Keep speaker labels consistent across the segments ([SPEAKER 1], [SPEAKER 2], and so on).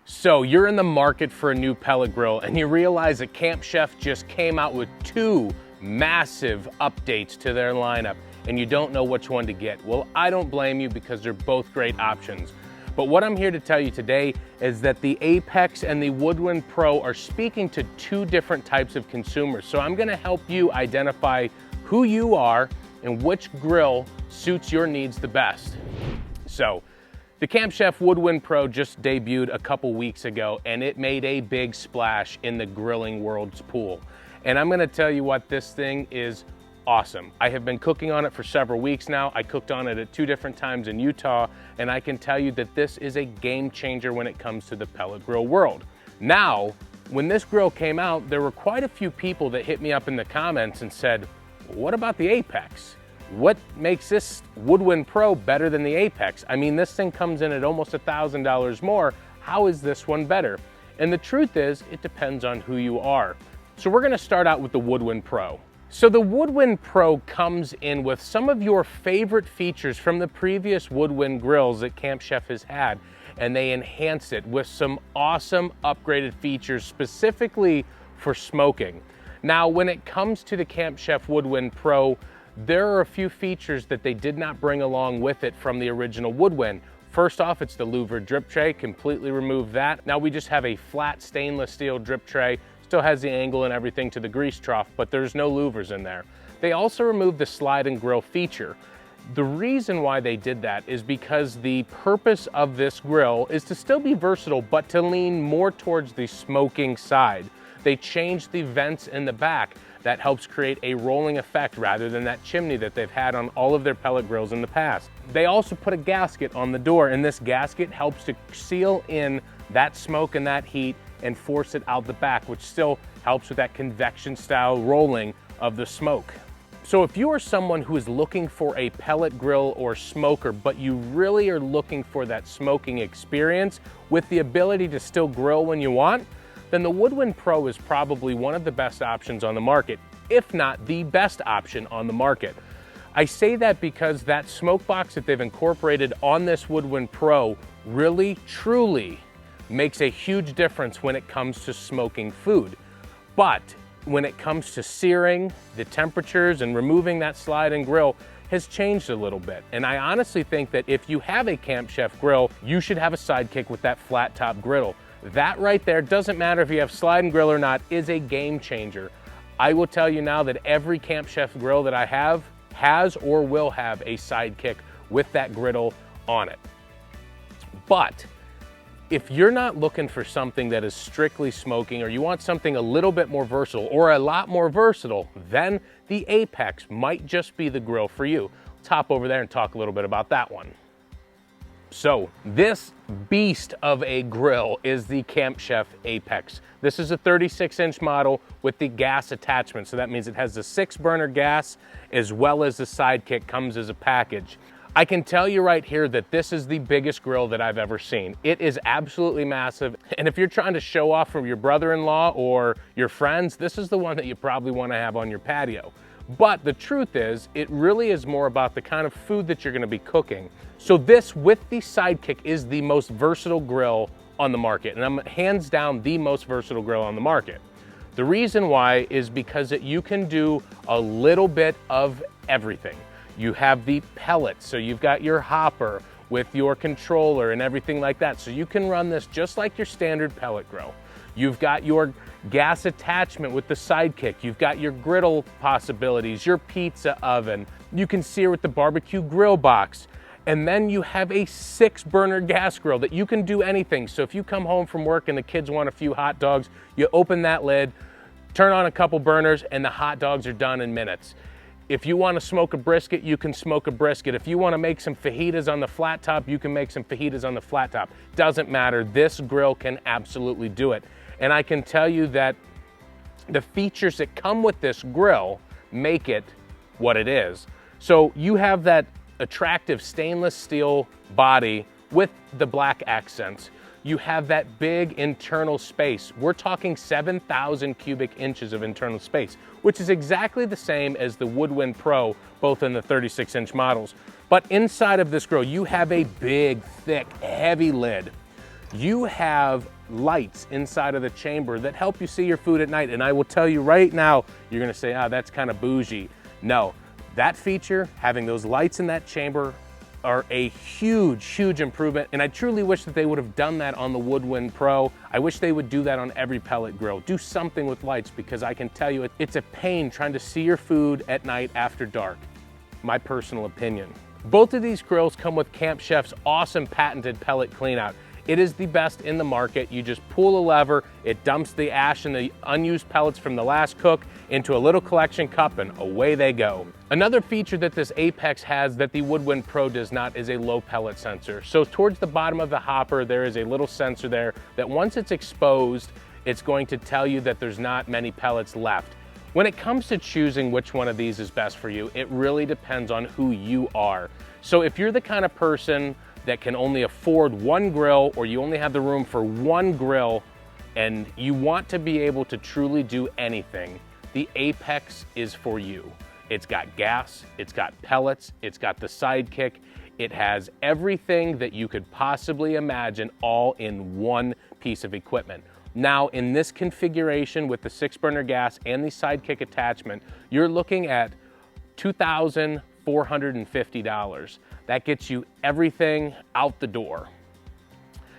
[SPEAKER 1] So you're in the market for a new pellet grill and you realize that Camp Chef just came out with 2 massive updates to their lineup and you don't know which one to get. Well, I don't blame you because they're both great options. But what I'm here to tell you today is that the Apex and the Woodwind Pro are speaking to 2 different types of consumers. So I'm gonna help you identify who you are and which grill suits your needs the best. So, the Camp Chef Woodwind Pro just debuted a couple weeks ago and it made a big splash in the grilling world's pool. And I'm gonna tell you what, this thing is awesome. I have been cooking on it for several weeks now. I cooked on it at 2 different times in Utah, and I can tell you that this is a game changer when it comes to the pellet grill world. Now, when this grill came out, there were quite a few people that hit me up in the comments and said, what about the Apex? What makes this Woodwind Pro better than the Apex? I mean, this thing comes in at almost $1,000 more. How is this one better? And the truth is, it depends on who you are. So we're gonna start out with the Woodwind Pro. So the Woodwind Pro comes in with some of your favorite features from the previous Woodwind grills that Camp Chef has had, and they enhance it with some awesome upgraded features specifically for smoking. Now, when it comes to the Camp Chef Woodwind Pro, there are a few features that they did not bring along with it from the original Woodwind. First off, it's the louver drip tray, completely removed that. Now we just have a flat stainless steel drip tray, still has the angle and everything to the grease trough, but there's no louvers in there. They also removed the slide and grill feature. The reason why they did that is because the purpose of this grill is to still be versatile, but to lean more towards the smoking side. They changed the vents in the back. That helps create a rolling effect rather than that chimney that they've had on all of their pellet grills in the past. They also put a gasket on the door, and this gasket helps to seal in that smoke and that heat and force it out the back, which still helps with that convection style rolling of the smoke. So if you are someone who is looking for a pellet grill or smoker, but you really are looking for that smoking experience with the ability to still grill when you want, then the Woodwind Pro is probably one of the best options on the market, if not the best option on the market. I say that because that smoke box that they've incorporated on this Woodwind Pro really, truly makes a huge difference when it comes to smoking food. But when it comes to searing, the temperatures and removing that slide and grill has changed a little bit. And I honestly think that if you have a Camp Chef grill, you should have a sidekick with that flat top griddle. That right there, doesn't matter if you have slide and grill or not, is a game changer. I will tell you now that every Camp Chef grill that I have has or will have a sidekick with that griddle on it. But if you're not looking for something that is strictly smoking, or you want something a little bit more versatile or a lot more versatile, then the Apex might just be the grill for you. Let's hop over there and talk a little bit about that one. So this beast of a grill is the Camp Chef Apex. This is a 36-inch model with the gas attachment. So that means it has the 6-burner gas as well as the sidekick comes as a package. I can tell you right here that this is the biggest grill that I've ever seen. It is absolutely massive. And if you're trying to show off from your brother-in-law or your friends, this is the one that you probably want to have on your patio. But the truth is, it really is more about the kind of food that you're gonna be cooking. So this, with the sidekick, is the most versatile grill on the market, and I'm hands down the most versatile grill on the market. The reason why is because you can do a little bit of everything. You have the pellets, so you've got your hopper with your controller and everything like that. So you can run this just like your standard pellet grill. You've got your gas attachment with the sidekick. You've got your griddle possibilities, your pizza oven. You can sear with the barbecue grill box. And then you have a 6-burner gas grill that you can do anything. So if you come home from work and the kids want a few hot dogs, you open that lid, turn on a couple burners, and the hot dogs are done in minutes. If you want to smoke a brisket, you can smoke a brisket. If you want to make some fajitas on the flat top, you can make some fajitas on the flat top. Doesn't matter, this grill can absolutely do it. And I can tell you that the features that come with this grill make it what it is. So you have that attractive stainless steel body with the black accents. You have that big internal space. We're talking 7,000 cubic inches of internal space, which is exactly the same as the Woodwind Pro, both in the 36-inch models. But inside of this grill, you have a big, thick, heavy lid. You have lights inside of the chamber that help you see your food at night. And I will tell you right now, you're gonna say, oh, that's kind of bougie. No, that feature, having those lights in that chamber, are a huge, huge improvement. And I truly wish that they would have done that on the Woodwind Pro. I wish they would do that on every pellet grill. Do something with lights, because I can tell you it's a pain trying to see your food at night after dark. My personal opinion. Both of these grills come with Camp Chef's awesome patented pellet cleanout. It is the best in the market. You just pull a lever, it dumps the ash and the unused pellets from the last cook into a little collection cup, and away they go. Another feature that this Apex has that the Woodwind Pro does not is a low pellet sensor. So towards the bottom of the hopper, there is a little sensor there that once it's exposed, it's going to tell you that there's not many pellets left. When it comes to choosing which one of these is best for you, it really depends on who you are. So if you're the kind of person that can only afford one grill, or you only have the room for one grill, and you want to be able to truly do anything, the Apex is for you. It's got gas, it's got pellets, it's got the sidekick, it has everything that you could possibly imagine all in one piece of equipment. Now, in this configuration with the 6-burner gas and the sidekick attachment, you're looking at $2,450. That gets you everything out the door.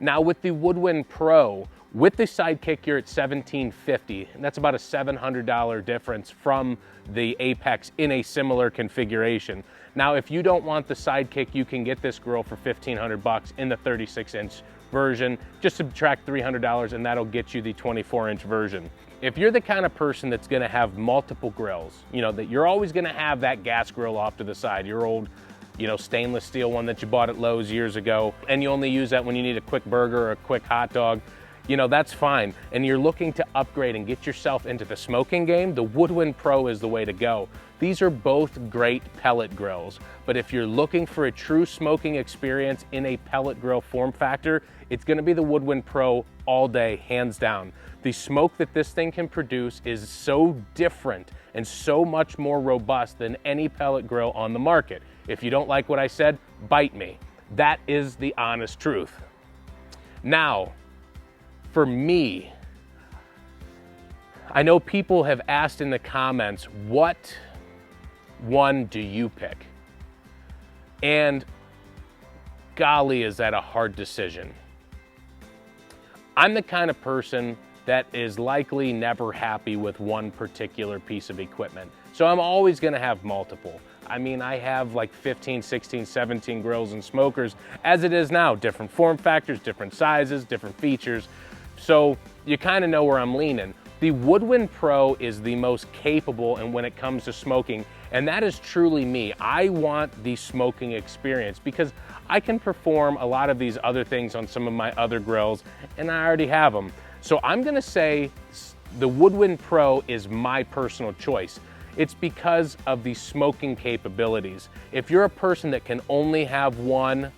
[SPEAKER 1] Now with the Woodwind Pro, with the sidekick, you're at $1,750, and that's about a $700 difference from the Apex in a similar configuration. Now, if you don't want the sidekick, you can get this grill for $1,500 in the 36-inch version. Just subtract $300 and that'll get you the 24-inch version. If you're the kind of person that's gonna have multiple grills, you know, that you're always gonna have that gas grill off to the side, your old, you know, stainless steel one that you bought at Lowe's years ago, and you only use that when you need a quick burger or a quick hot dog, you know, that's fine. And you're looking to upgrade and get yourself into the smoking game, the Woodwind Pro is the way to go. These are both great pellet grills, but if you're looking for a true smoking experience in a pellet grill form factor, it's gonna be the Woodwind Pro all day, hands down. The smoke that this thing can produce is so different and so much more robust than any pellet grill on the market. If you don't like what I said, bite me. That is the honest truth. Now, for me, I know people have asked in the comments, what one do you pick? And golly, is that a hard decision. I'm the kind of person that is likely never happy with one particular piece of equipment. So I'm always gonna have multiple. I mean, I have like 15, 16, 17 grills and smokers as it is now, different form factors, different sizes, different features. So you kind of know where I'm leaning. The Woodwind Pro is the most capable and when it comes to smoking, and that is truly me. I want the smoking experience because I can perform a lot of these other things on some of my other grills, and I already have them. So I'm gonna say the Woodwind Pro is my personal choice. It's because of the smoking capabilities. If you're a person that can only have one,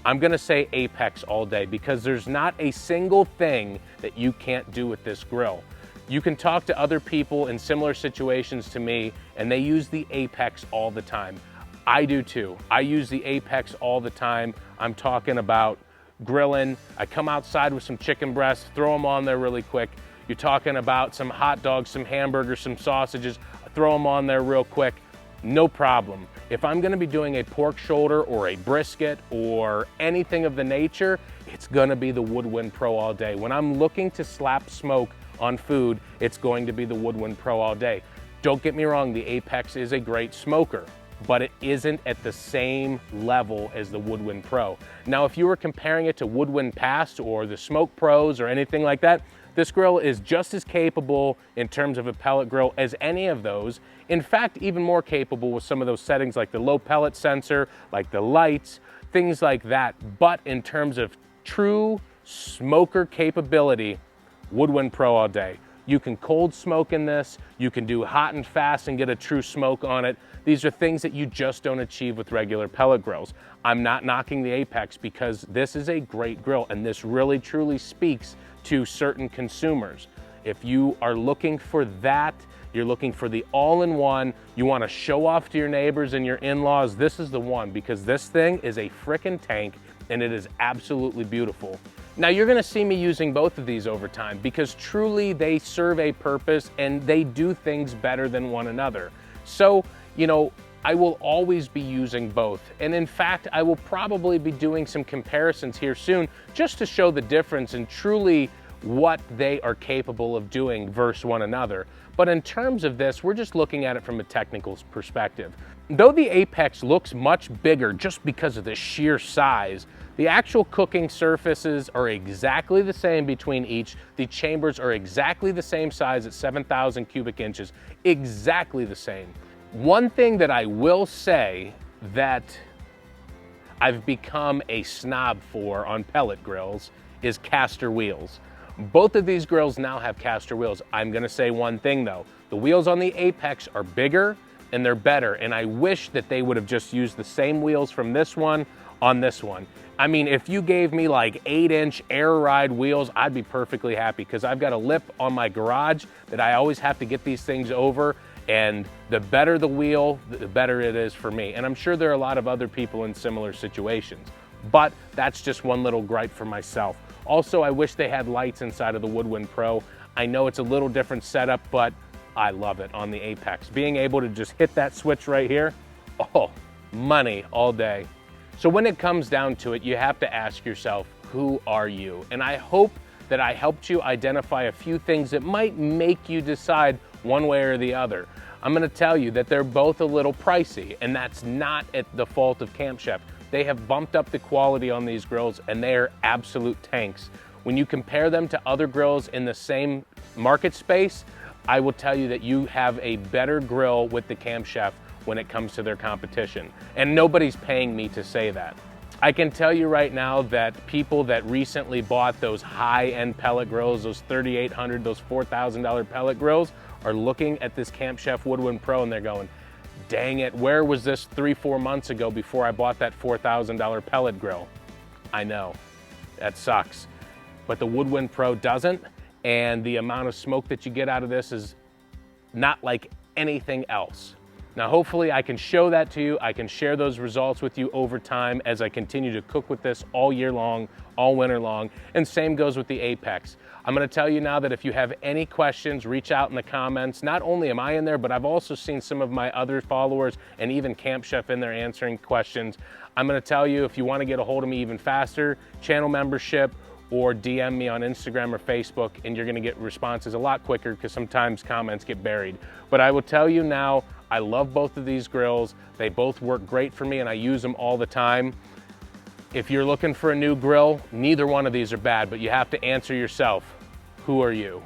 [SPEAKER 1] I'm gonna say Apex all day because there's not a single thing that you can't do with this grill. You can talk to other people in similar situations to me and they use the Apex all the time. I do too. I use the Apex all the time. I'm talking about grilling. I come outside with some chicken breasts, throw them on there really quick. You're talking about some hot dogs, some hamburgers, some sausages, throw them on there real quick, no problem. If I'm gonna be doing a pork shoulder or a brisket or anything of the nature, it's gonna be the Woodwind Pro all day. When I'm looking to slap smoke on food, it's going to be the Woodwind Pro all day. Don't get me wrong, the Apex is a great smoker, but it isn't at the same level as the Woodwind Pro. Now, if you were comparing it to Woodwind Past or the Smoke Pros or anything like that, this grill is just as capable in terms of a pellet grill as any of those. In fact, even more capable with some of those settings like the low pellet sensor, like the lights, things like that. But in terms of true smoker capability, Woodwind Pro all day. You can cold smoke in this, you can do hot and fast and get a true smoke on it. These are things that you just don't achieve with regular pellet grills. I'm not knocking the Apex because this is a great grill and this really truly speaks to certain consumers. If you are looking for that, you're looking for the all-in-one, you want to show off to your neighbors and your in-laws, this is the one because this thing is a frickin' tank and it is absolutely beautiful. Now you're gonna see me using both of these over time because truly they serve a purpose and they do things better than one another. So, you know, I will always be using both. And in fact, I will probably be doing some comparisons here soon just to show the difference and truly what they are capable of doing versus one another. But in terms of this, we're just looking at it from a technical perspective. Though the Apex looks much bigger just because of the sheer size, the actual cooking surfaces are exactly the same between each. The chambers are exactly the same size at 7,000 cubic inches, exactly the same. One thing that I will say that I've become a snob for on pellet grills is caster wheels. Both of these grills now have caster wheels. I'm gonna say one thing though, the wheels on the Apex are bigger and they're better, and I wish that they would have just used the same wheels from this one on this one. I mean, if you gave me like 8-inch air ride wheels, I'd be perfectly happy because I've got a lip on my garage that I always have to get these things over, and the better the wheel, the better it is for me. And I'm sure there are a lot of other people in similar situations, but that's just one little gripe for myself. Also, I wish they had lights inside of the Woodwind Pro. I know it's a little different setup, but I love it on the Apex. Being able to just hit that switch right here, oh, money all day. So when it comes down to it, you have to ask yourself, who are you? And I hope that I helped you identify a few things that might make you decide one way or the other. I'm gonna tell you that they're both a little pricey, and that's not at the fault of Camp Chef. They have bumped up the quality on these grills and they are absolute tanks. When you compare them to other grills in the same market space, I will tell you that you have a better grill with the Camp Chef when it comes to their competition. And nobody's paying me to say that. I can tell you right now that people that recently bought those high-end pellet grills, those $3,800, those $4,000 pellet grills, are looking at this Camp Chef Woodwind Pro and they're going, dang it, where was this 3-4 months ago before I bought that $4,000 pellet grill? I know, that sucks. But the Woodwind Pro doesn't, and the amount of smoke that you get out of this is not like anything else. Now, hopefully I can show that to you. I can share those results with you over time as I continue to cook with this all year long, all winter long, and same goes with the Apex. I'm gonna tell you now that if you have any questions, reach out in the comments. Not only am I in there, but I've also seen some of my other followers and even Camp Chef in there answering questions. I'm gonna tell you, if you wanna get a hold of me even faster, channel membership, or DM me on Instagram or Facebook, and you're gonna get responses a lot quicker because sometimes comments get buried. But I will tell you now, I love both of these grills. They both work great for me and I use them all the time. If you're looking for a new grill, neither one of these are bad, but you have to answer yourself, who are you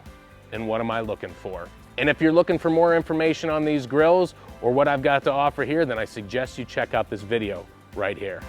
[SPEAKER 1] and what am I looking for? And if you're looking for more information on these grills or what I've got to offer here, then I suggest you check out this video right here.